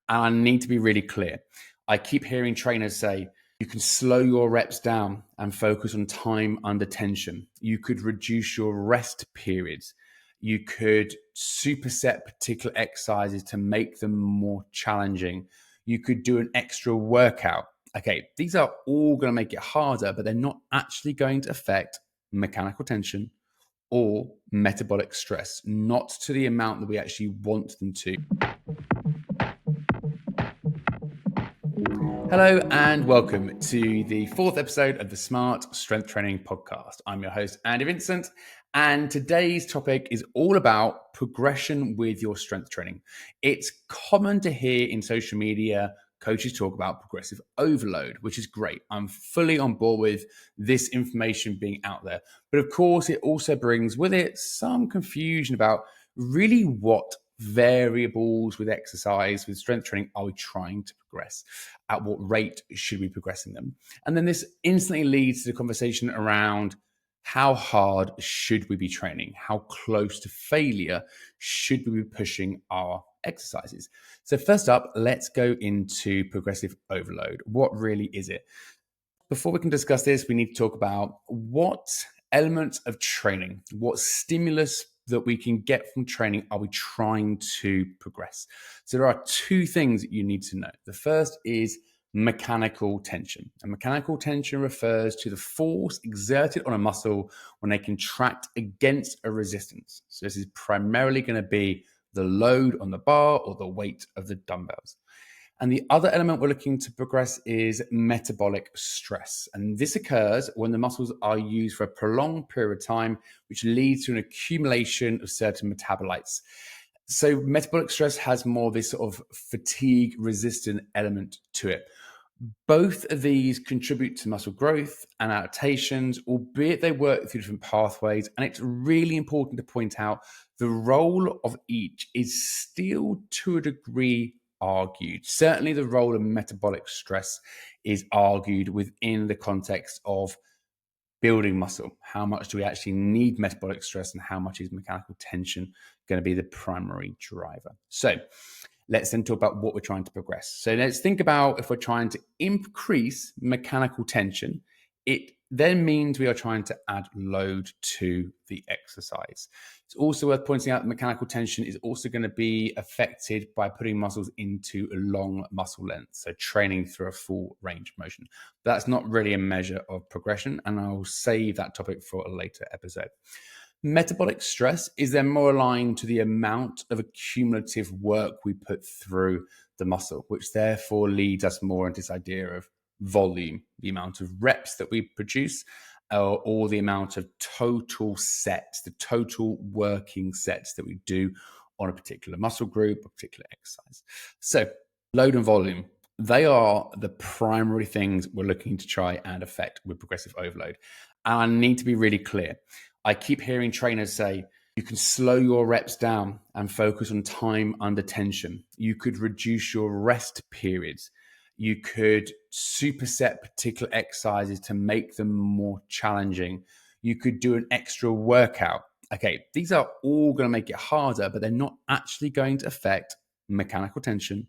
And I need to be really clear. I keep hearing trainers say, you can slow your reps down and focus on time under tension. You could reduce your rest periods. You could superset particular exercises to make them more challenging. You could do an extra workout. Okay, these are all going to make it harder, but they're not actually going to affect mechanical tension or metabolic stress, not to the amount that we actually want them to. Hello and welcome to the fourth episode of the Smart Strength Training Podcast. I'm your host, Andy Vincent, and today's topic is all about progression with your strength training. It's common to hear in social media coaches talk about progressive overload, which is great. I'm fully on board with this information being out there. But of course, it also brings with it some confusion about really what variables with exercise, with strength training, are we trying to progress? At what rate should we be progressing them? And then this instantly leads to the conversation around how hard should we be training? How close to failure should we be pushing our exercises? So first up, let's go into progressive overload. What really is it? Before we can discuss this, we need to talk about what elements of training, what stimulus that we can get from training are we trying to progress. So there are two things that you need to know. The first is mechanical tension. And mechanical tension refers to the force exerted on a muscle when they contract against a resistance. So this is primarily going to be the load on the bar or the weight of the dumbbells. And the other element we're looking to progress is metabolic stress. And this occurs when the muscles are used for a prolonged period of time, which leads to an accumulation of certain metabolites. So metabolic stress has more of this sort of fatigue resistant element to it. Both of these contribute to muscle growth and adaptations, albeit they work through different pathways. And it's really important to point out the role of each is still to a degree argued. Certainly the role of metabolic stress is argued within the context of building muscle. How much do we actually need metabolic stress and how much is mechanical tension going to be the primary driver? So let's then talk about what we're trying to progress. So let's think about if we're trying to increase mechanical tension, it then means we are trying to add load to the exercise. It's also worth pointing out that mechanical tension is also going to be affected by putting muscles into a long muscle length, so training through a full range of motion. That's not really a measure of progression, and I'll save that topic for a later episode. Metabolic stress is then more aligned to the amount of accumulative work we put through the muscle, which therefore leads us more into this idea of volume, the amount of reps that we produce, or the amount of total sets, the total working sets that we do on a particular muscle group, a particular exercise. So load and volume, they are the primary things we're looking to try and affect with progressive overload. And I need to be really clear. I keep hearing trainers say, you can slow your reps down and focus on time under tension. You could reduce your rest periods. You could superset particular exercises to make them more challenging. You could do an extra workout. Okay, these are all going to make it harder, but they're not actually going to affect mechanical tension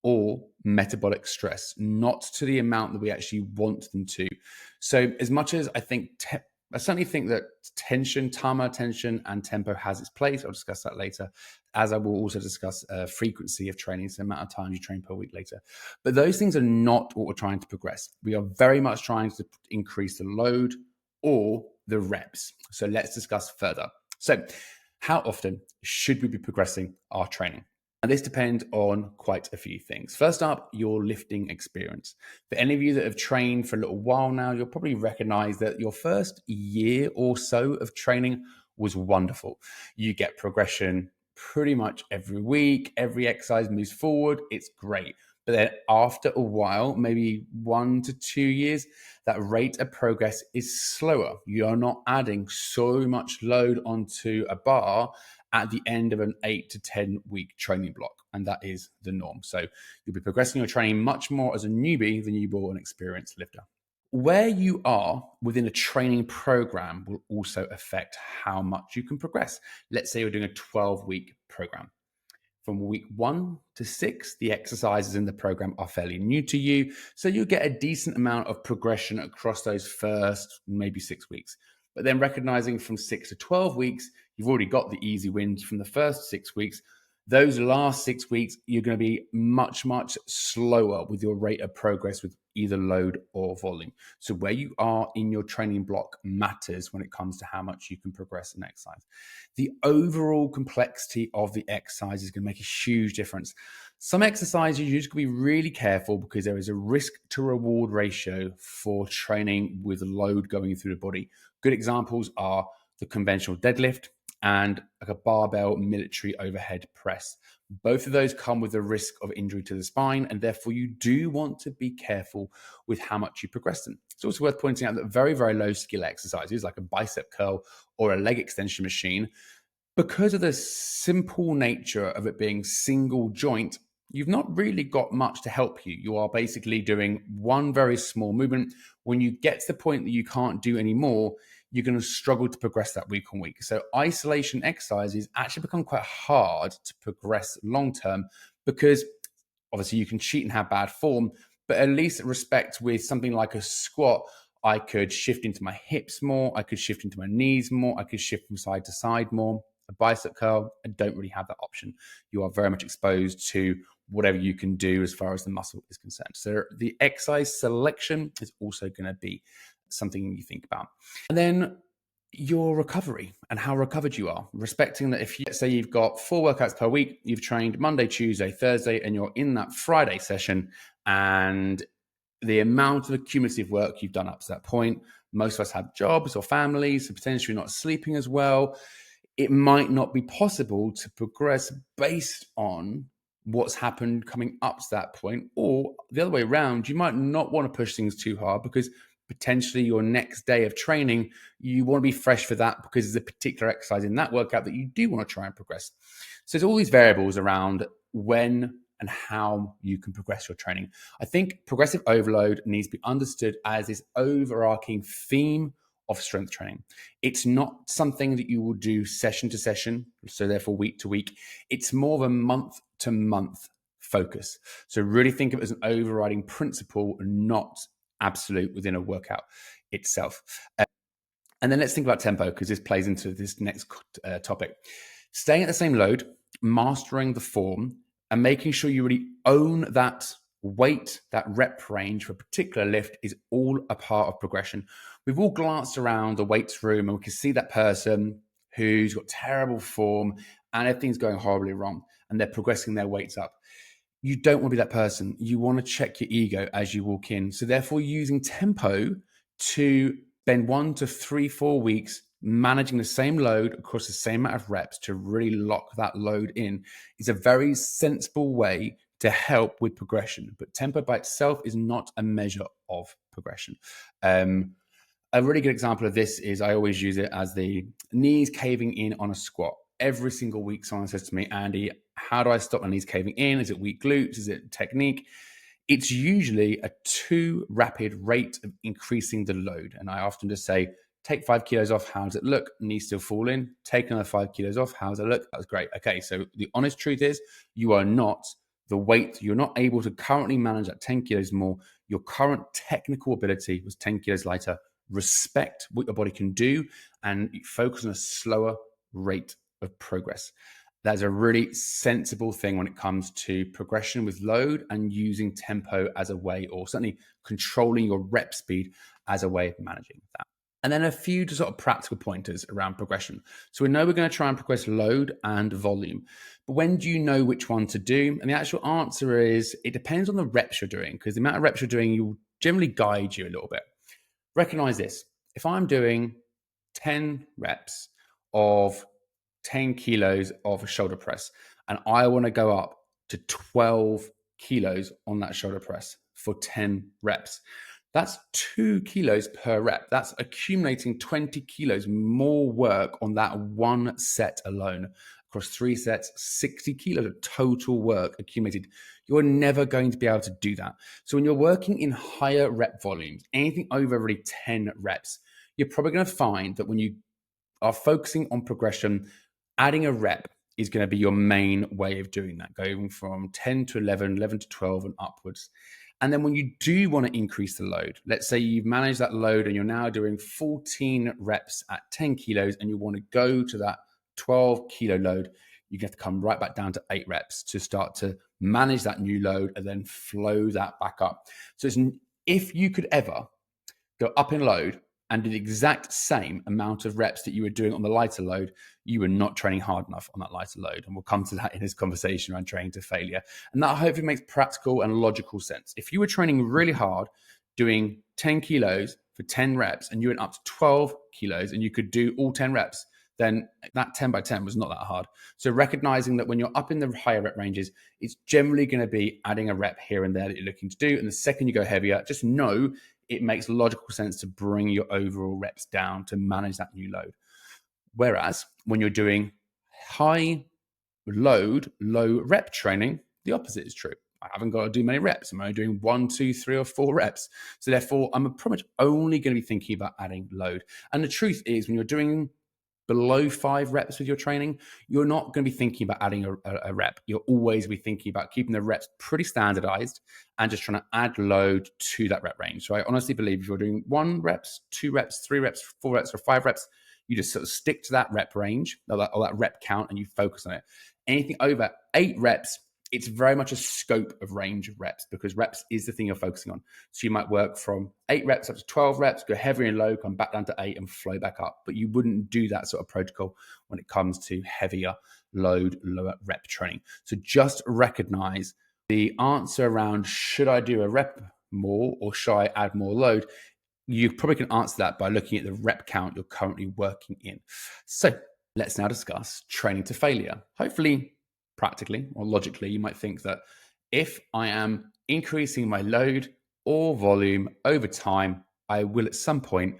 or metabolic stress, not to the amount that we actually want them to. So as much as I certainly think that tension, time under tension, and tempo has its place. I'll discuss that later, as I will also discuss frequency of training, so the amount of times you train per week later. But those things are not what we're trying to progress. We are very much trying to increase the load or the reps. So let's discuss further. So how often should we be progressing our training? And this depends on quite a few things. First up, your lifting experience. For any of you that have trained for a little while now, you'll probably recognize that your first year or so of training was wonderful. You get progression pretty much every week. Every exercise moves forward. It's great. But then after a while, maybe 1 to 2 years, that rate of progress is slower. You are not adding so much load onto a bar at the end of an 8 to 10 week training block. And that is the norm. So you'll be progressing your training much more as a newbie than you will an experienced lifter. Where you are within a training program will also affect how much you can progress. Let's say you're doing a 12-week program. From week 1 to 6, the exercises in the program are fairly new to you, so you get a decent amount of progression across those first maybe 6 weeks. But then recognizing from 6 to 12 weeks, you've already got the easy wins from the first 6 weeks. Those last 6 weeks, you're going to be much, much slower with your rate of progress with either load or volume. So where you are in your training block matters when it comes to how much you can progress in exercise. The overall complexity of the exercise is going to make a huge difference. Some exercises you just got to be really careful because there is a risk to reward ratio for training with load going through the body. Good examples are the conventional deadlift and like a barbell military overhead press. Both of those come with a risk of injury to the spine, and therefore you do want to be careful with how much you progress them. It's also worth pointing out that very, very low skill exercises like a bicep curl or a leg extension machine, because of the simple nature of it being single joint, you've not really got much to help you. You are basically doing one very small movement. When you get to the point that you can't do any more, you're going to struggle to progress that week on week. So isolation exercises actually become quite hard to progress long term because obviously you can cheat and have bad form, but at least respect with something like a squat, I could shift into my hips more, I could shift into my knees more, I could shift from side to side more. A bicep curl, I don't really have that option. You are very much exposed to whatever you can do as far as the muscle is concerned. So the exercise selection is also going to be something you think about. And then your recovery and how recovered you are, respecting that if you say you've got 4 workouts per week, you've trained Monday, Tuesday, Thursday, and you're in that Friday session, and the amount of accumulative work you've done up to that point, most of us have jobs or families, so potentially not sleeping as well. It might not be possible to progress based on what's happened coming up to that point, or the other way around, you might not want to push things too hard because potentially your next day of training, you want to be fresh for that because there's a particular exercise in that workout that you do want to try and progress. So there's all these variables around when and how you can progress your training. I think progressive overload needs to be understood as this overarching theme of strength training. It's not something that you will do session to session, so therefore week to week. It's more of a month to month focus. So really think of it as an overriding principle, not absolute within a workout itself. And then let's think about tempo, because this plays into this next topic. Staying at the same load, mastering the form, and making sure you really own that weight, that rep range for a particular lift is all a part of progression. We've all glanced around the weights room and we can see that person who's got terrible form and everything's going horribly wrong and they're progressing their weights up. You don't want to be that person. You want to check your ego as you walk in. So therefore using tempo to spend 1 to 3, 4 weeks managing the same load across the same amount of reps to really lock that load in is a very sensible way to help with progression. But tempo by itself is not a measure of progression. A really good example of this is I always use it as the knees caving in on a squat. Every single week someone says to me, Andy, how do I stop my knees caving in? Is it weak glutes? Is it technique? It's usually a too rapid rate of increasing the load. And I often just say, take 5 kilos off. How does it look? Knees still fall in. Take another 5 kilos off. How does it look? That was great. Okay, so the honest truth is you are not the weight. You're not able to currently manage at 10 kilos more. Your current technical ability was 10 kilos lighter. Respect what your body can do and focus on a slower rate of progress. That's a really sensible thing when it comes to progression with load and using tempo as a way, or certainly controlling your rep speed as a way of managing that. And then a few sort of practical pointers around progression. So we know we're going to try and progress load and volume, but when do you know which one to do? And the actual answer is it depends on the reps you're doing, because the amount of reps you're doing will generally guide you a little bit. Recognize this. If I'm doing 10 reps of 10 kilos of a shoulder press, and I want to go up to 12 kilos on that shoulder press for 10 reps, that's 2 kilos per rep. That's accumulating 20 kilos more work on that one set alone. Across 3 sets, 60 kilos of total work accumulated. You're never going to be able to do that. So when you're working in higher rep volumes, anything over really 10 reps, you're probably going to find that when you are focusing on progression, adding a rep is going to be your main way of doing that, going from 10 to 11, 11 to 12 and upwards. And then when you do want to increase the load, let's say you've managed that load and you're now doing 14 reps at 10 kilos and you want to go to that 12 kilo load, you have to come right back down to 8 reps to start to manage that new load and then flow that back up. So if you could ever go up in load and do the exact same amount of reps that you were doing on the lighter load, you were not training hard enough on that lighter load. And we'll come to that in this conversation around training to failure. And that hopefully makes practical and logical sense. If you were training really hard, doing 10 kilos for 10 reps, and you went up to 12 kilos and you could do all 10 reps, then that 10 by 10 was not that hard. So recognizing that when you're up in the higher rep ranges, it's generally going to be adding a rep here and there that you're looking to do. And the second you go heavier, just know it makes logical sense to bring your overall reps down to manage that new load. Whereas when you're doing high load, low rep training, the opposite is true. I haven't got to do many reps. I'm only doing 1, 2, 3, or 4 reps. So therefore, I'm pretty much only going to be thinking about adding load. And the truth is, when you're doing below 5 reps with your training, you're not going to be thinking about adding a rep. You'll always be thinking about keeping the reps pretty standardized and just trying to add load to that rep range. So I honestly believe if you're doing 1 reps, 2 reps, 3 reps, 4 reps, or 5 reps, you just sort of stick to that rep range or that rep count and you focus on it. Anything over 8 reps, it's very much a scope of range of reps because reps is the thing you're focusing on. So you might work from 8 reps up to 12 reps, go heavier and low, come back down to 8 and flow back up. But you wouldn't do that sort of protocol when it comes to heavier load, lower rep training. So just recognize the answer around should I do a rep more or should I add more load? You probably can answer that by looking at the rep count you're currently working in. So let's now discuss training to failure. Hopefully, practically or logically, you might think that if I am increasing my load or volume over time, I will at some point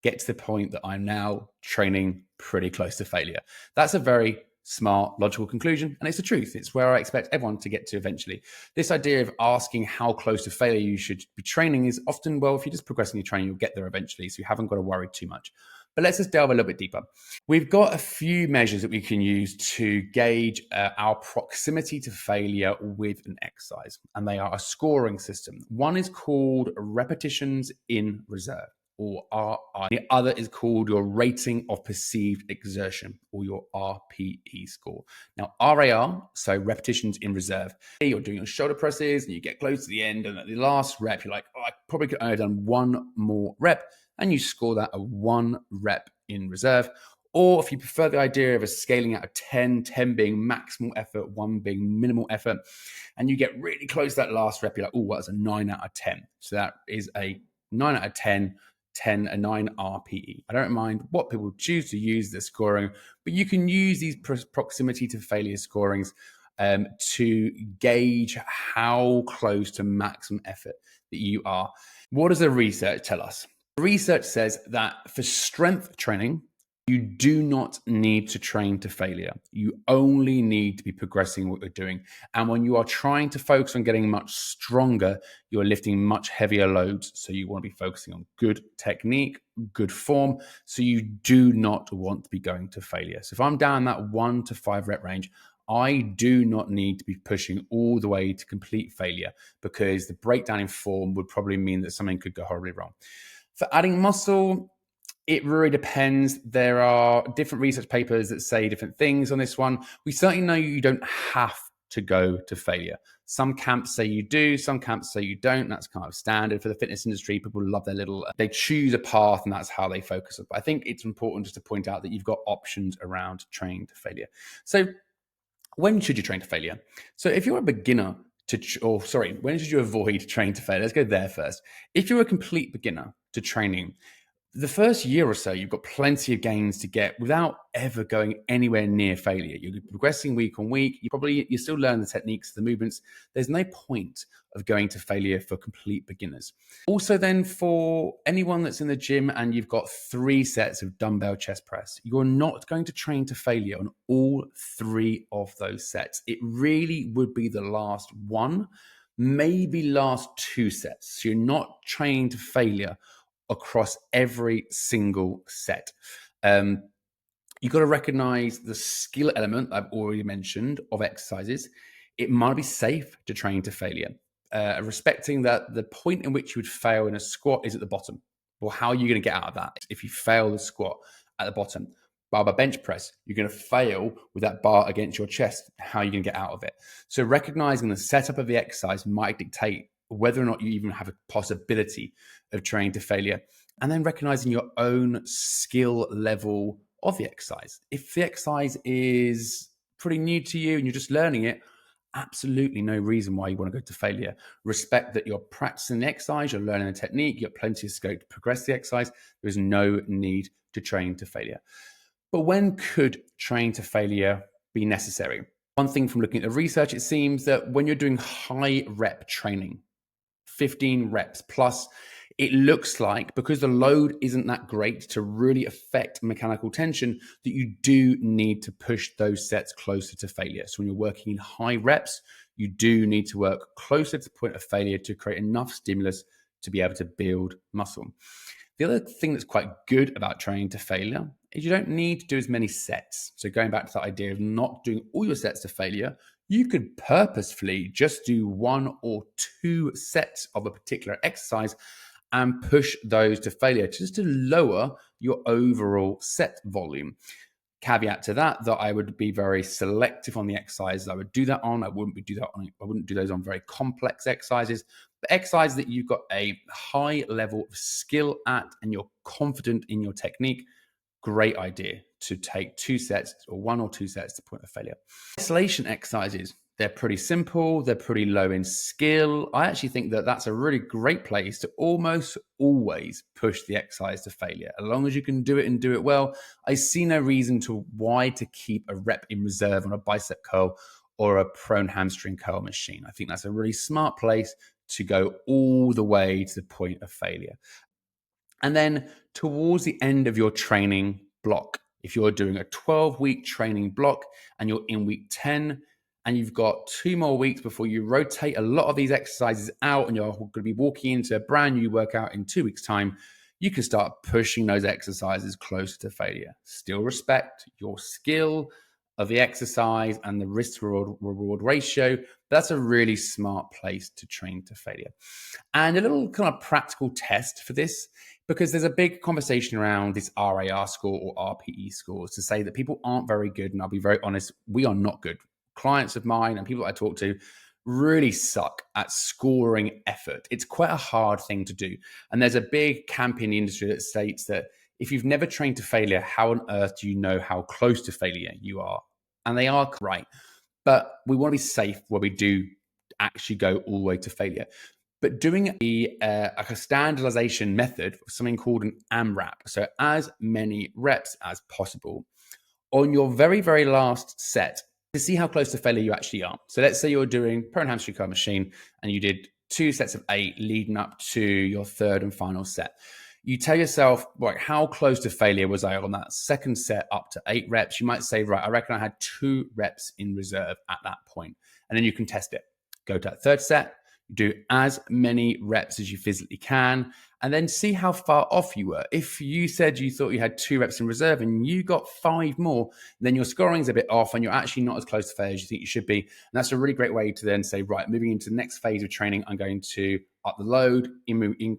get to the point that I'm now training pretty close to failure. That's a very smart, logical conclusion, and it's the truth. It's where I expect everyone to get to eventually. This idea of asking how close to failure you should be training is often, well, if you're just progressing your training, you'll get there eventually, so you haven't got to worry too much. But let's just delve a little bit deeper. We've got a few measures that we can use to gauge our proximity to failure with an exercise, and they are a scoring system. One is called repetitions in reserve, or RI. The other is called your rating of perceived exertion, or your RPE score. Now, RAR, so repetitions in reserve. You're doing your shoulder presses and you get close to the end, and at the last rep, you're like, oh, I probably could only have done 1 more rep, and you score that a 1 rep in reserve. Or if you prefer the idea of a scaling out of 10, 10 being maximal effort, 1 being minimal effort, and you get really close to that last rep, you're like, oh, well, that's a 9 out of 10. So that is a 9 out of 10, a 9 RPE. I don't mind what people choose to use the scoring, but you can use these proximity to failure scorings to gauge how close to maximum effort that you are. What does the research tell us? The research says that for strength training, you do not need to train to failure. You only need to be progressing what you're doing. And when you are trying to focus on getting much stronger, you're lifting much heavier loads. So you want to be focusing on good technique, good form. So you do not want to be going to failure. So if I'm down that 1 to 5 rep range, I do not need to be pushing all the way to complete failure, because the breakdown in form would probably mean that something could go horribly wrong. For adding muscle, it really depends. There are different research papers that say different things on this one. We certainly know you don't have to go to failure. Some camps say you do, some camps say you don't. That's kind of standard for the fitness industry. People love they choose a path and that's how they focus. But I think it's important just to point out that you've got options around training to failure. So when should you train to failure? So if you're a beginner when should you avoid training to failure? Let's go there first. If you're a complete beginner to training, the first year or so, you've got plenty of gains to get without ever going anywhere near failure. You're progressing week on week. You still learn the techniques, the movements. There's no point of going to failure for complete beginners. Also then, for anyone that's in the gym and you've got 3 sets of dumbbell chest press, you're not going to train to failure on all 3 of those sets. It really would be the last 1, maybe last 2 sets. So you're not training to failure across every single set. You've got to recognize the skill element I've already mentioned of exercises. It might be safe to train to failure, respecting that the point in which you would fail in a squat is at the bottom. Well, how are you going to get out of that? If you fail the squat at the bottom, bar bench press, you're going to fail with that bar against your chest. How are you going to get out of it? So recognizing the setup of the exercise might dictate whether or not you even have a possibility of training to failure. And then recognizing your own skill level of the exercise. If the exercise is pretty new to you and you're just learning it, absolutely no reason why you want to go to failure. Respect that you're practicing the exercise, you're learning the technique, you have plenty of scope to progress the exercise. There's no need to train to failure. But when could train to failure be necessary? One thing from looking at the research, it seems that when you're doing high rep training, 15 reps plus, it looks like because the load isn't that great to really affect mechanical tension, that you do need to push those sets closer to failure. So when you're working in high reps, you do need to work closer to the point of failure to create enough stimulus to be able to build muscle. The other thing that's quite good about training to failure is you don't need to do as many sets. So going back to that idea of not doing all your sets to failure, you could purposefully just do 1 or 2 sets of a particular exercise and push those to failure just to lower your overall set volume. Caveat to that I would be very selective on the exercises I would do that on. I wouldn't do those on very complex exercises, but exercises that you've got a high level of skill at and you're confident in your technique. Great idea to take 2 sets or 1 or 2 sets to point of failure. Isolation exercises, they're pretty simple. They're pretty low in skill. I actually think that that's a really great place to almost always push the exercise to failure. As long as you can do it and do it well, I see no reason to why to keep a rep in reserve on a bicep curl or a prone hamstring curl machine. I think that's a really smart place to go all the way to the point of failure. And then towards the end of your training block, if you're doing a 12-week training block and you're in week 10 and you've got 2 more weeks before you rotate a lot of these exercises out and you're going to be walking into a brand new workout in 2 weeks' time, you can start pushing those exercises closer to failure. Still respect your skill of the exercise and the risk to reward ratio. That's a really smart place to train to failure. And a little kind of practical test for this, because there's a big conversation around this RAR score or RPE scores to say that people aren't very good. And I'll be very honest, we are not good. Clients of mine and people that I talk to really suck at scoring effort. It's quite a hard thing to do. And there's a big camp in the industry that states that if you've never trained to failure, how on earth do you know how close to failure you are? And they are right. But we want to be safe where we do actually go all the way to failure. But doing a standardization method, something called an AMRAP, so as many reps as possible, on your very, very last set to see how close to failure you actually are. So let's say you're doing prone hamstring curl machine and you did 2 sets of 8 leading up to your 3rd and final set. You tell yourself, right, how close to failure was I on that second set up to 8 reps? You might say, right, I reckon I had 2 reps in reserve at that point. And then you can test it. Go to that 3rd set, do as many reps as you physically can, and then see how far off you were. If you said you thought you had 2 reps in reserve and you got 5 more, then your scoring's a bit off and you're actually not as close to failure as you think you should be. And that's a really great way to then say, right, moving into the next phase of training, I'm going to up the load,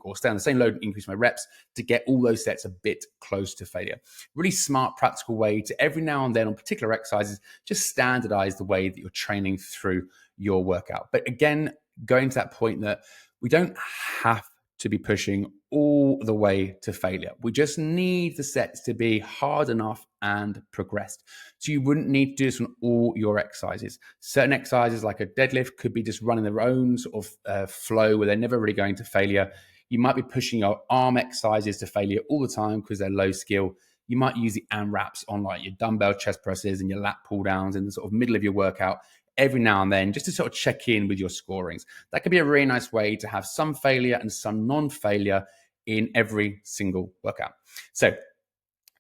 or stay on the same load and increase my reps to get all those sets a bit close to failure. Really smart, practical way to every now and then on particular exercises, just standardize the way that you're training through your workout. But again, going to that point that we don't have to be pushing all the way to failure. We just need the sets to be hard enough and progressed. So you wouldn't need to do this on all your exercises. Certain exercises like a deadlift could be just running their own sort of flow where they're never really going to failure. You might be pushing your arm exercises to failure all the time because they're low skill. You might use the AMRAPS on like your dumbbell chest presses and your lat pull downs in the sort of middle of your workout every now and then, just to sort of check in with your scorings. That could be a really nice way to have some failure and some non-failure in every single workout. So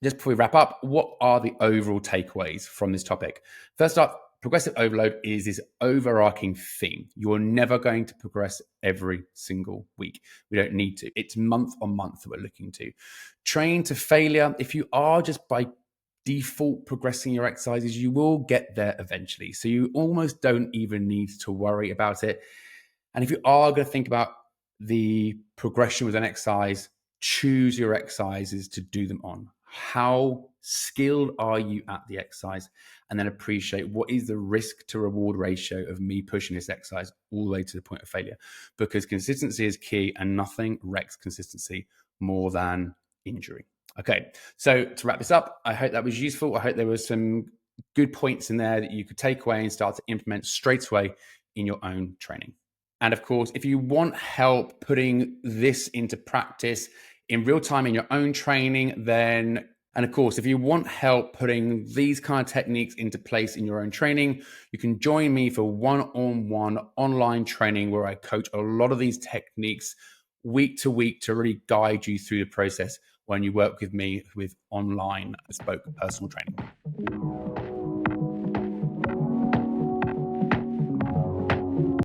just before we wrap up, what are the overall takeaways from this topic? First up, progressive overload is this overarching theme. You're never going to progress every single week. We don't need to. It's month on month that we're looking to. Train to failure. If you are just by default progressing your exercises, you will get there eventually. So you almost don't even need to worry about it. And if you are going to think about the progression with an exercise, choose your exercises to do them on. How skilled are you at the exercise? And then appreciate what is the risk to reward ratio of me pushing this exercise all the way to the point of failure. Because consistency is key, and nothing wrecks consistency more than injury. Okay, so to wrap this up, I hope that was useful. I hope there were some good points in there that you could take away and start to implement straight away in your own training. And of course, if you want help putting this into practice in real time in your own training, then, and of course, if you want help putting these kind of techniques into place in your own training, you can join me for one-on-one online training where I coach a lot of these techniques week to week to really guide you through the process when you work with me with online bespoke personal training.